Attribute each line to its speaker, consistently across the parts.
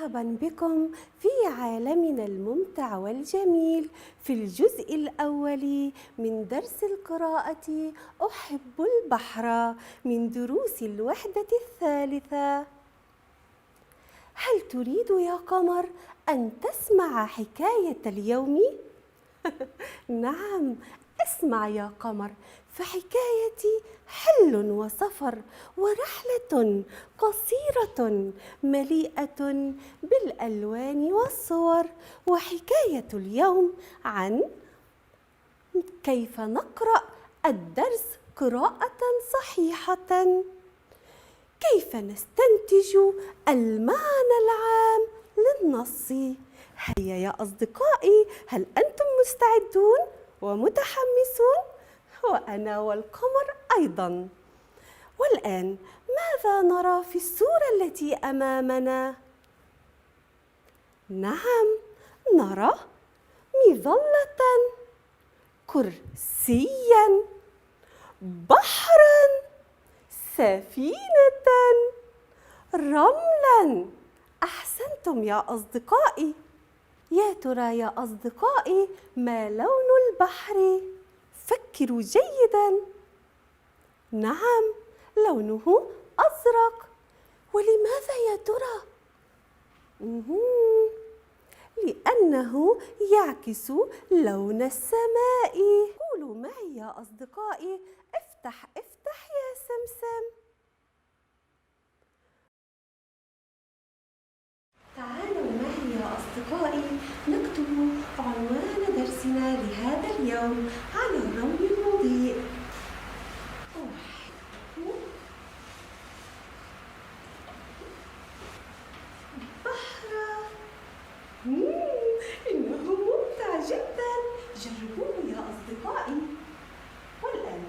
Speaker 1: مرحبا بكم في عالمنا الممتع والجميل في الجزء الأول من درس القراءة أحب البحر من دروس الوحدة الثالثة. هل تريد يا قمر أن تسمع حكاية اليوم؟ نعم، اسمع يا قمر، فحكايتي حل وسفر ورحلة قصيرة مليئة بالألوان والصور. وحكاية اليوم عن كيف نقرأ الدرس قراءة صحيحة، كيف نستنتج المعنى العام للنص. هيا يا أصدقائي، هل أنتم مستعدون ومتحمسون؟ وأنا والقمر أيضاً. والآن ماذا نرى في الصورة التي أمامنا؟ نعم، نرى مظلة، كرسياً، بحراً، سفينة، رملاً. أحسنتم يا أصدقائي. يا ترى يا أصدقائي ما لون البحر؟ فكروا جيداً. نعم، لونه أزرق. ولماذا يا ترى؟ لأنه يعكس لون السماء. قولوا معي يا أصدقائي: افتح افتح يا سمسم. تعالوا معي يا أصدقائي نكتب عنوان درسنا لهذا اليوم على اللون المضيء. بحر. إنه ممتع جدا، جربوه يا أصدقائي. والآن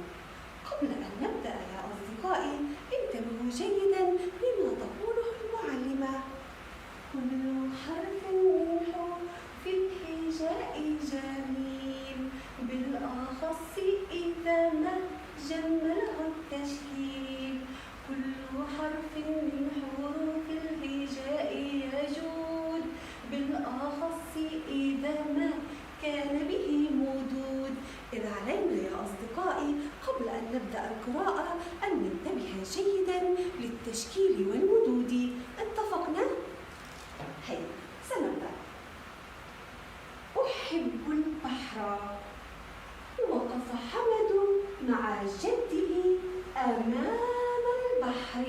Speaker 1: قبل أن نبدأ يا أصدقائي انتبهوا جيدا لما تقوله المعلمة. كل حرف منه في الهجاء جميل، بالأخص إذا ما جمله التشكيل. كل حرف من حروف الهجاء يجود، بالأخص إذا ما كان به مدود. إذا علينا يا أصدقائي قبل أن نبدأ القراءة أن ننتبه جيدا للتشكيل والمدود. اتفقنا؟ هيا سنبدأ. أحب البحر. وقف حمد مع جده أمام البحر.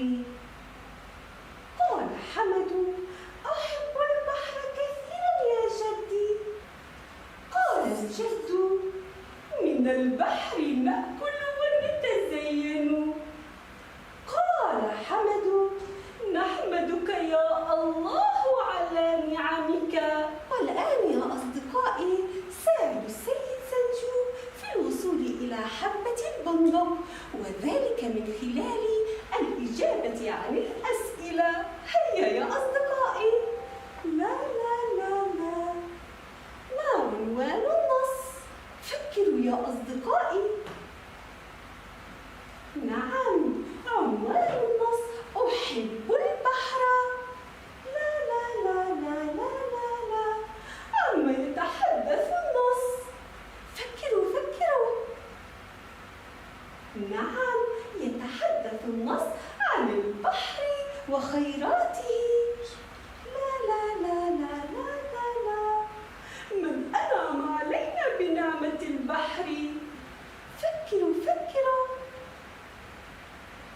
Speaker 1: قال حمد: أحب البحر كثيرا يا جدي. قال الجد: من البحر نأكل ونتزين. قال حمد: نحمدك يا الله على نعمك. والآن يا أصدقائي ساعدوا السيد سنجو في الوصول إلى حبة البندق، وذلك من خلال الإجابة عن الأسئلة. هيا يا أصدقائي. لا لا لا لا، ما عنوان النص؟ فكروا يا أصدقائي. نعم، عنوان النص أحب البحر. لا لا لا لا لا لا لا، عما يتحدث النص؟ فكروا فكروا. نعم، يتحدث النص عن البحر وخيراته. لا لا لا لا لا لا لا، من أنعم علينا بنعمة البحر؟ فكروا فكروا.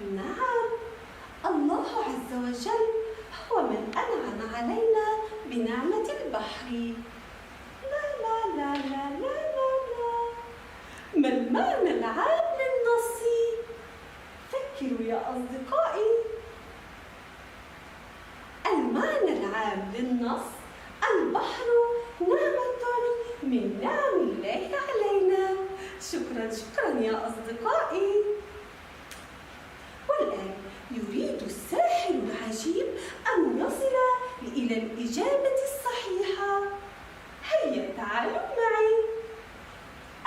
Speaker 1: نعم، الله عز وجل هو من أنعم علينا بنعمة البحر. لا لا لا لا لا لا لا، ما المعنى العام للنص؟ فكروا يا أصدقائي. المعنى العام للنص: البحر نعمة من نعم الله علينا. شكرا شكرا يا أصدقائي. والآن يريد الساحر العجيب أن يصل إلى الإجابة الصحيحة. هيا تعالوا معي.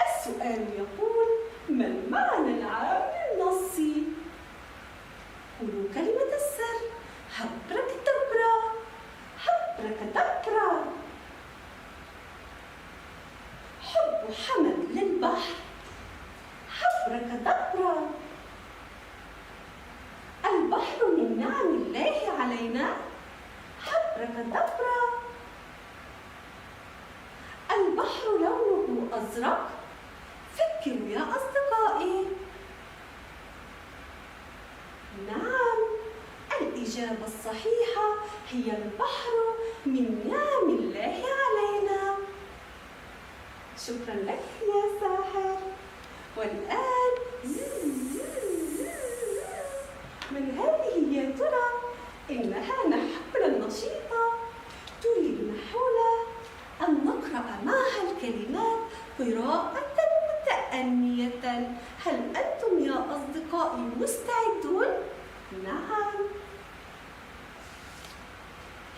Speaker 1: السؤال يقول: ما المعنى العام للنص؟ قولوا كلمة السر. هبرك دبرة، هبرك أبركادبرا. البحر من نعم الله علينا. أبركادبرا. البحر لونه أزرق. فكروا يا أصدقائي. نعم، الإجابة الصحيحة هي البحر من نعم الله علينا. شكرا لك يا ساحر. والآن من هذه يا ترى؟ إنها نحولة نشيطة تريد نحولة أن نقرأ معها الكلمات قراءة متأنية. هل أنتم يا أصدقائي مستعدون؟ نعم.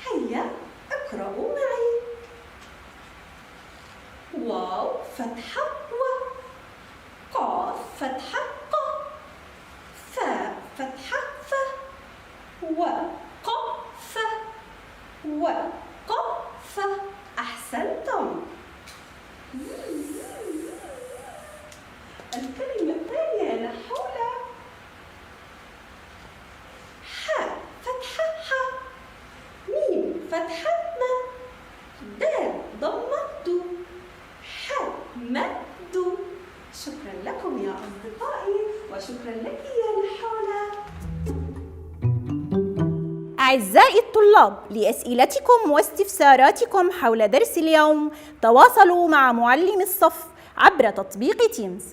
Speaker 1: هيا اقرأوا معي. واو فتحة و، قاف فتحة ق، فاء فتحة ف، وق ف، وق ف. أحسنتم. الكلمة الثانية نحولة. حاء فتحة ح، ميم فتحة م، دال ضمة، حاء مد. شكرا لكم يا أصدقائي، وشكرا لك يا نحولة.
Speaker 2: أعزائي الطلاب، لأسئلتكم واستفساراتكم حول درس اليوم تواصلوا مع معلم الصف عبر تطبيق تيمز.